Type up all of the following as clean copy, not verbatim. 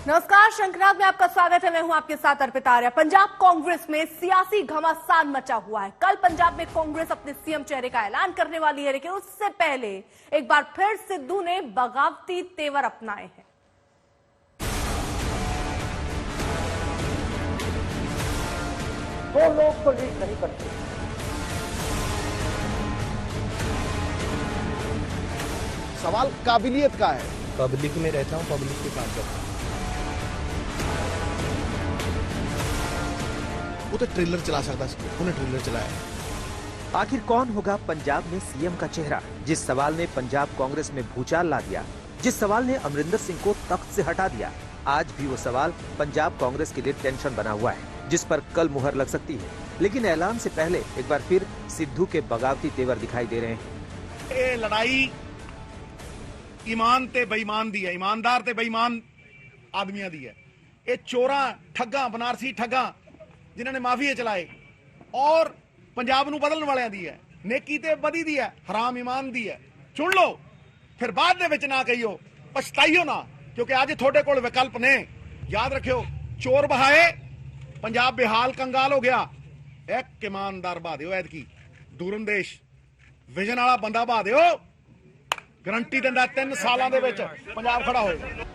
नमस्कार, शंकरनाथ में आपका स्वागत है। मैं हूं आपके साथ अर्पिता आर्या। पंजाब कांग्रेस में सियासी घमासान मचा हुआ है। कल पंजाब में कांग्रेस अपने सीएम चेहरे का ऐलान करने वाली है, लेकिन उससे पहले एक बार फिर सिद्धू ने बगावती तेवर अपनाए हैं। दो लोग तो लीड नहीं करते। सवाल काबिलियत का है। पब्लिक में रहता हूं, पब्लिक के काम करता हूं। वो तो ट्रेलर चला सकता है, उन्हें ट्रेलर चलाया। आखिर कौन होगा पंजाब में सीएम का चेहरा? जिस सवाल ने पंजाब कांग्रेस में भूचाल ला दिया, जिस सवाल ने अमरिंदर सिंह को तख्त से हटा दिया, आज भी वो सवाल पंजाब कांग्रेस के लिए टेंशन बना हुआ है, जिस पर कल मुहर लग सकती है। लेकिन ऐलान से पहले एक बार फिर सिद्धू के बगावती तेवर दिखाई दे रहे हैं। ये लड़ाई ईमान ते बेईमान दी है, ईमानदार ते बेईमान आदमियों दी है। ये चोरा ठगा, बनारसी ठगा जिन्होंने माफिया चलाए और पंजाब नूं बदलने वालियां दी है। नेकी ते बदी दी है, हराम ईमान दी है। चुन लो, फिर बाद दे विच ना कहियो, पछताइयो ना, क्योंकि अज थोड़े कोल विकल्प ने। याद रखियो, चोर बहाए पंजाब बेहाल कंगाल हो गया। एक ईमानदार बहा दिओ, ऐतकी दूरंदेश विजन वाला बंदा बहा दिओ, गारंटी दिंदा 3 सालों दे विच पंजाब खड़ा होएगा।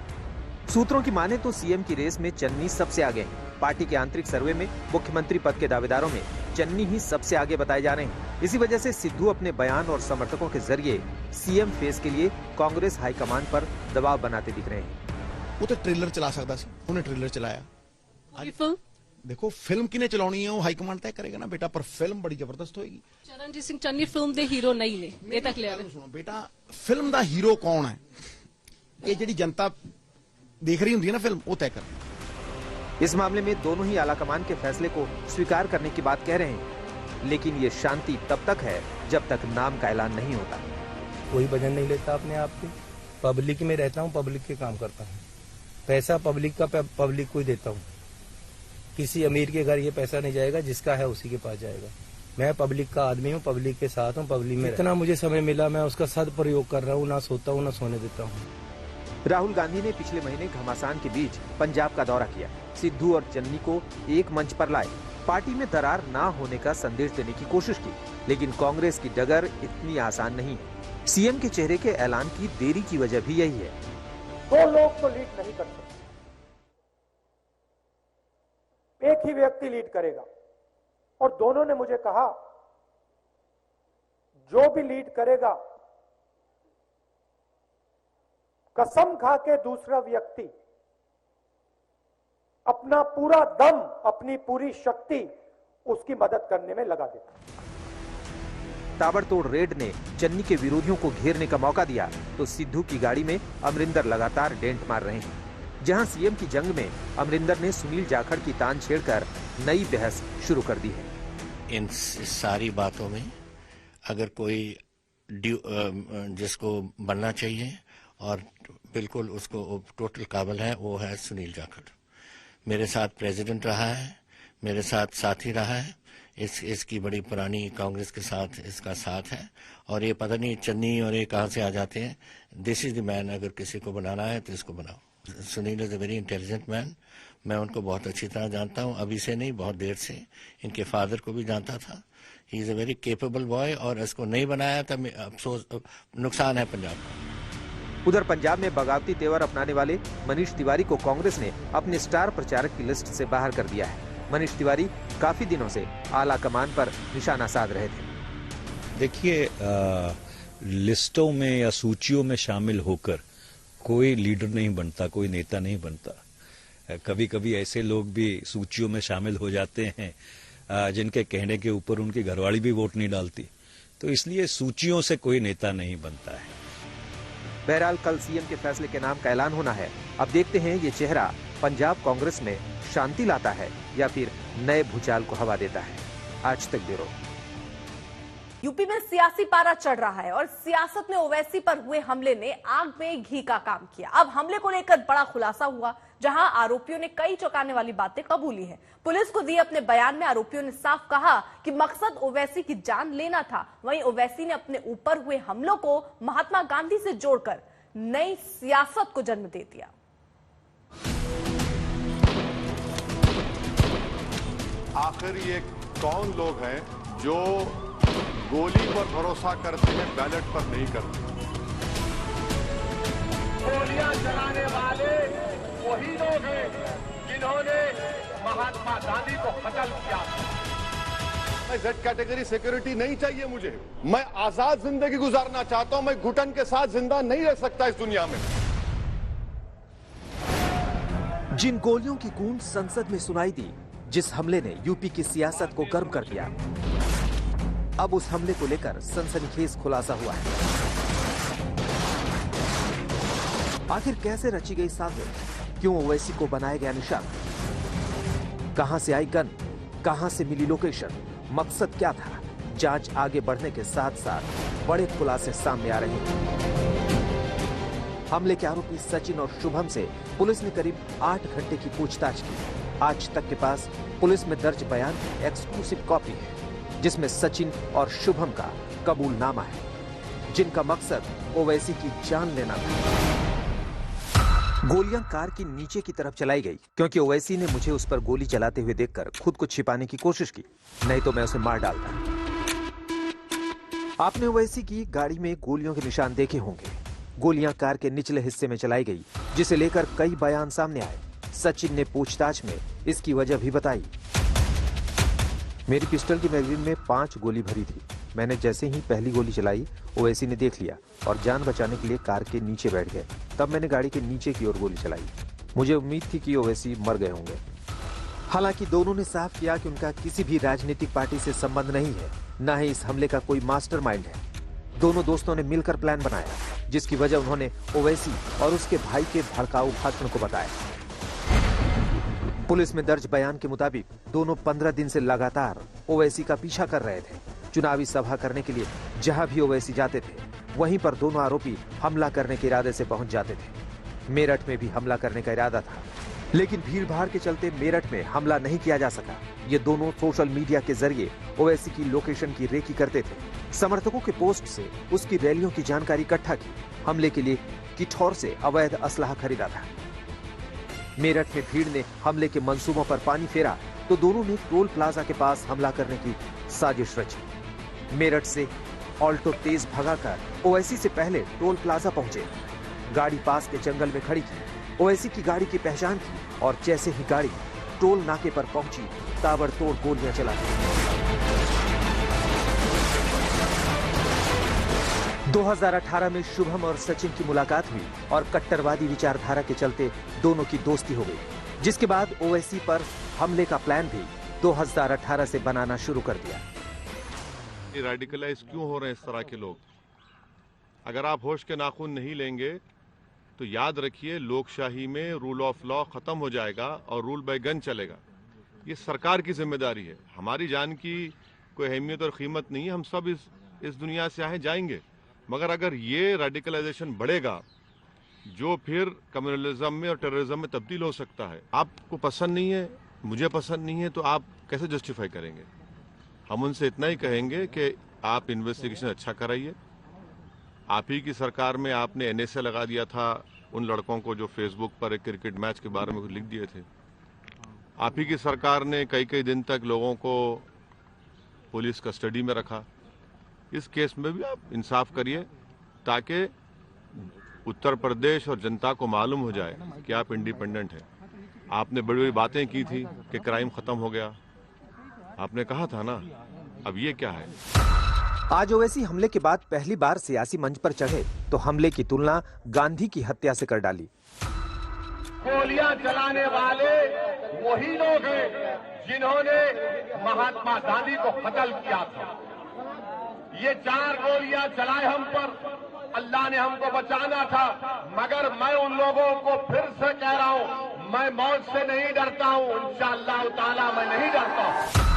सूत्रों की माने तो सीएम की रेस में चन्नी सबसे आगे है। पार्टी के आंतरिक सर्वे में मुख्यमंत्री पद के दावेदारों में चन्नी ही सबसे आगे बताए जा रहे हैं। इसी वजह से सिद्धू अपने बयान और समर्थकों के जरिए सीएम फेस के लिए कांग्रेस हाईकमान पर दबाव बनाते दिख रहे हैं। वो तो ट्रेलर चला सकता है, उन्हें ट्रेलर चलाया। फिल्म देखो, फिल्म किने चलानी है वो हाईकमांड तय करेगा ना बेटा, पर फिल्म बड़ी जबरदस्त होगी। चरणजीत सिंह चन्नी फिल्म दे हीरो नहीं ने, ये तक लिया। सुनो बेटा, फिल्म दा हीरो कौन है, ये जी जनता देख रही होंगी है ना फिल्म, वो तय कर। इस मामले में दोनों ही आलाकमान के फैसले को स्वीकार करने की बात कह रहे हैं, लेकिन ये शांति तब तक है जब तक नाम का ऐलान नहीं होता। कोई वजन नहीं लेता अपने आप पे। पब्लिक में रहता हूं, पब्लिक के काम करता हूं। पैसा पब्लिक का पब्लिक को ही देता हूं। किसी अमीर के घर ये पैसा नहीं जाएगा, जिसका है उसी के पास जाएगा। मैं पब्लिक का आदमी हूं, पब्लिक के साथ हूं, पब्लिक में इतना मुझे समय मिला, मैं उसका सदुपयोग कर रहा हूं। ना सोता हूं, ना सोने देता हूं। राहुल गांधी ने पिछले महीने घमासान के बीच पंजाब का दौरा किया। सिद्धू और चन्नी को एक मंच पर लाए, पार्टी में दरार ना होने का संदेश देने की कोशिश की। लेकिन कांग्रेस की डगर इतनी आसान नहीं है। सीएम के चेहरे के ऐलान की देरी की वजह भी यही है। दो लोग तो लीड नहीं कर सकते, एक ही व्यक्ति लीड करेगा। और दोनों ने मुझे कहा, जो भी लीड करेगा, कसम खा के दूसरा व्यक्ति अपना पूरा दम, अपनी पूरी शक्ति उसकी मदद करने में लगा देता। ताबड़तोड़ रेड ने चन्नी के विरोधियों को घेरने का मौका दिया, तो सिद्धू की गाड़ी में अमरिंदर लगातार डेंट मार रहे हैं। जहां सीएम की जंग में अमरिंदर ने सुनील जाखड़ की तान छेड़कर नई बहस शुरू कर दी है। इन सारी बातों में अगर कोई जिसको बनना चाहिए और बिल्कुल उसको टोटल काबिल है, वो है सुनील जाखड़। मेरे साथ प्रेसिडेंट रहा है, मेरे साथ साथी रहा है। इसकी बड़ी पुरानी कांग्रेस के साथ इसका साथ है। और ये पता नहीं चन्नी और ये कहां से आ जाते हैं। दिस इज द मैन, अगर किसी को बनाना है तो इसको बनाओ। Sunil is a very intelligent man. मैं उनको बहुत अच्छी तरह जानता हूं, अभी से नहीं, बहुत देर से। इनके फादर को भी जानता था। He is a very capable boy, और इसको नहीं बनाया तो अफसोस, नुकसान है पंजाब का। उधर पंजाब में बगावती तेवर अपनाने वाले मनीष तिवारी को कांग्रेस ने अपने स्टार प्रचारक की लिस्ट से बाहर कर दिया है। मनीष तिवारी काफी दिनों से आला कमान पर निशाना साध रहे थे। देखिए, लिस्टों में या सूचियों में शामिल होकर कोई लीडर नहीं बनता, कोई नेता नहीं बनता। कभी कभी ऐसे लोग भी सूचियों में शामिल हो जाते हैं जिनके कहने के ऊपर उनकी घरवाली भी वोट नहीं डालती। तो इसलिए सूचियों से कोई नेता नहीं बनता है। बहरहाल कल सीएम के फैसले के नाम का ऐलान होना है। अब देखते हैं ये चेहरा पंजाब कांग्रेस में शांति लाता है या फिर नए भूचाल को हवा देता है। आज तक ब्यूरो। यूपी में सियासी पारा चढ़ रहा है और सियासत में ओवैसी पर हुए हमले ने आग में घी का काम किया। अब हमले को लेकर बड़ा खुलासा हुआ, जहां आरोपियों ने कई चौंकाने वाली बातें कबूली हैं। पुलिस को दिए अपने बयान में आरोपियों ने साफ कहा कि मकसद ओवैसी की जान लेना था। वहीं ओवैसी ने अपने ऊपर हुए हमलों को महात्मा गांधी से जोड़कर नई सियासत को जन्म दे दिया। आखिर ये कौन लोग हैं जो गोली पर भरोसा करते हैं, बैलेट पर नहीं करते? गोलियां चलाने वाले वही लोग हैं जिन्होंने महात्मा गांधी को कत्ल किया। जेड कैटेगरी सिक्योरिटी नहीं चाहिए मुझे। मैं आजाद जिंदगी गुजारना चाहता हूं। मैं घुटन के साथ जिंदा नहीं रह सकता इस दुनिया में। जिन गोलियों की गूंज संसद में सुनाई दी, जिस हमले ने यूपी की सियासत को गर्म कर दिया, अब उस हमले को लेकर सनसनीखेज खुलासा हुआ है। आखिर कैसे रची गई साजिश? क्यों ओवैसी को बनाया गया निशाना? कहां से आई गन? कहां से मिली लोकेशन? मकसद क्या था? जांच आगे बढ़ने के साथ साथ बड़े खुलासे सामने आ रहे हैं। हमले के आरोपी सचिन और शुभम से पुलिस ने करीब 8 घंटे की पूछताछ की। आज तक के पास पुलिस में दर्ज बयान एक्सक्लूसिव कॉपी है, जिसमें सचिन और शुभम का कबूलनामा है, जिनका मकसद ओवैसी की जान लेना था। गोलियां कार की नीचे की तरफ चलाई गई क्योंकि ओवैसी ने मुझे उस पर गोली चलाते हुए देखकर खुद को छिपाने की कोशिश की, नहीं तो मैं उसे मार डालता। आपने ओवैसी की गाड़ी में गोलियों के निशान देखे होंगे। गोलियां कार के निचले हिस्से में चलाई गई, जिसे लेकर कई बयान सामने आए। सचिन ने पूछताछ में इसकी वजह भी बताई। मेरी पिस्टल की मैगजीन में 5 गोली भरी थी। मैंने जैसे ही पहली गोली चलाई, ओवैसी ने देख लिया और जान बचाने के लिए कार के नीचे बैठ गए। तब मैंने गाड़ी के नीचे की ओर गोली चलाई। मुझे उम्मीद थी कि ओवैसी मर गए होंगे। हालांकि दोनों ने साफ किया कि उनका किसी भी राजनीतिक पार्टी से संबंध नहीं है, न ही इस हमले का कोई मास्टरमाइंड है। दोनों दोस्तों ने मिलकर प्लान बनाया, जिसकी वजह उन्होंने ओवैसी और उसके भाई के भड़काऊ भाषण को बताया। पुलिस में दर्ज बयान के मुताबिक दोनों 15 दिन से लगातार ओवैसी का पीछा कर रहे थे। चुनावी सभा करने के लिए जहां भी ओवैसी जाते थे, वहीं पर दोनों आरोपी हमला करने के इरादे से पहुंच जाते थे। मेरठ में भी हमला करने का इरादा था, लेकिन भीड़-भाड़ के चलते मेरठ में हमला नहीं किया जा सका। ये दोनों सोशल मीडिया के जरिए ओवैसी की लोकेशन की रेकी करते थे। समर्थकों के पोस्ट से उसकी रैलियों की जानकारी इकट्ठा की। हमले के लिए किठौर से अवैध असलहा खरीदा था। मेरठ में भीड़ ने हमले के मंसूबों पर पानी फेरा तो दोनों ने टोल प्लाजा के पास हमला करने की साजिश रची। मेरठ से ऑल्टो तेज भगाकर ओवैसी से पहले टोल प्लाजा पहुंचे। गाड़ी पास के जंगल में खड़ी की। ओवैसी की गाड़ी की पहचान की और जैसे ही गाड़ी टोल नाके पर पहुंची, ताबड़तोड़ गोलियां चला दी। 2018 में शुभम और सचिन की मुलाकात हुई और कट्टरवादी विचारधारा के चलते दोनों की दोस्ती हो गई, जिसके बाद ओवैसी पर हमले का प्लान भी 2018 से बनाना शुरू कर दिया। रेडिकलाइज क्यों हो रहे हैं इस तरह के लोग? अगर आप होश के नाखून नहीं लेंगे तो याद रखिए, लोकशाही में रूल ऑफ लॉ खत्म हो जाएगा और रूल बाय गन चलेगा। ये सरकार की जिम्मेदारी है। हमारी जान की कोई अहमियत और कीमत नहीं है। हम सब इस दुनिया से आए जाएंगे, मगर अगर ये रेडिकलाइजेशन बढ़ेगा जो फिर कम्युनलिज्म में और टेररिज्म में तब्दील हो सकता है। आपको पसंद नहीं है, मुझे पसंद नहीं है, तो आप कैसे जस्टिफाई करेंगे? हम उनसे इतना ही कहेंगे कि आप इन्वेस्टिगेशन अच्छा कराइए। आप ही की सरकार में आपने एनएसए लगा दिया था उन लड़कों को जो फेसबुक पर एक क्रिकेट मैच के बारे में कुछ लिख दिए थे। आप ही की सरकार ने कई दिन तक लोगों को पुलिस कस्टडी में रखा। इस केस में भी आप इंसाफ करिए ताकि उत्तर प्रदेश और जनता को मालूम हो जाए कि आप इंडिपेंडेंट हैं। आपने बड़ी बड़ी बातें की थी कि क्राइम खत्म हो गया, आपने कहा था ना, अब ये क्या है? आज ओवैसी हमले के बाद पहली बार सियासी मंच पर चढ़े तो हमले की तुलना गांधी की हत्या से कर डाली। गोलियां चलाने वाले वही लोग हैं जिन्होंने महात्मा गांधी को कत्ल किया था। ये 4 गोलियां चलाए हम पर, अल्लाह ने हमको बचाना था, मगर मैं उन लोगों को फिर से कह रहा हूं, मैं मौत से नहीं डरता हूं, इंशाअल्लाह ताला मैं नहीं डरता हूं।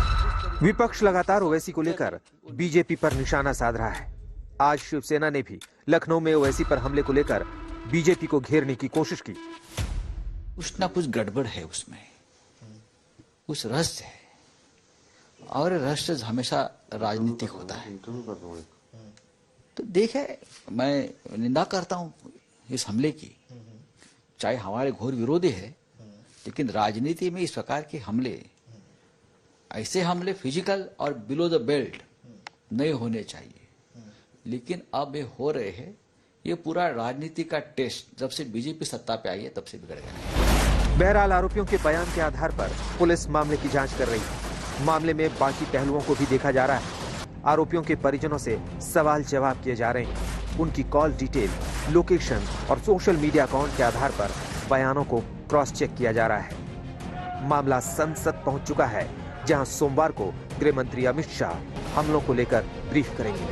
विपक्ष लगातार ओवैसी को लेकर बीजेपी पर निशाना साध रहा है। आज शिवसेना ने भी लखनऊ में ओवैसी पर हमले को लेकर बीजेपी को घेरने की कोशिश की। कुछ ना कुछ गड़बड़ है उसमें, कुछ रहस्य है, और रहस्य हमेशा राजनीतिक होता है। तो देखे, मैं निंदा करता हूं इस हमले की, चाहे हमारे घोर विरोधी है, लेकिन राजनीति में इस प्रकार के हमले ऐसे हमले फिजिकल और बिलो द बेल्ट नहीं होने चाहिए, लेकिन अब ये हो रहे हैं। ये पूरा राजनीति का टेस्ट जब से बीजेपी सत्ता पे आई है तब से बिगड़ गया। बहरहाल आरोपियों के बयान के आधार पर पुलिस मामले की जांच कर रही है। मामले में बाकी पहलुओं को भी देखा जा रहा है। आरोपियों के परिजनों से सवाल जवाब किए जा रहे हैं। उनकी कॉल डिटेल, लोकेशन और सोशल मीडिया अकाउंट के आधार पर बयानों को क्रॉस चेक किया जा रहा है। मामला संसद पहुंच चुका है, जहां सोमवार को गृह मंत्री अमित शाह हमलों को लेकर ब्रीफ करेंगे।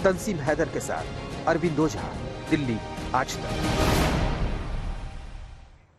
तंसीम हैदर के साथ अरविंद ओझा, दिल्ली आज तक।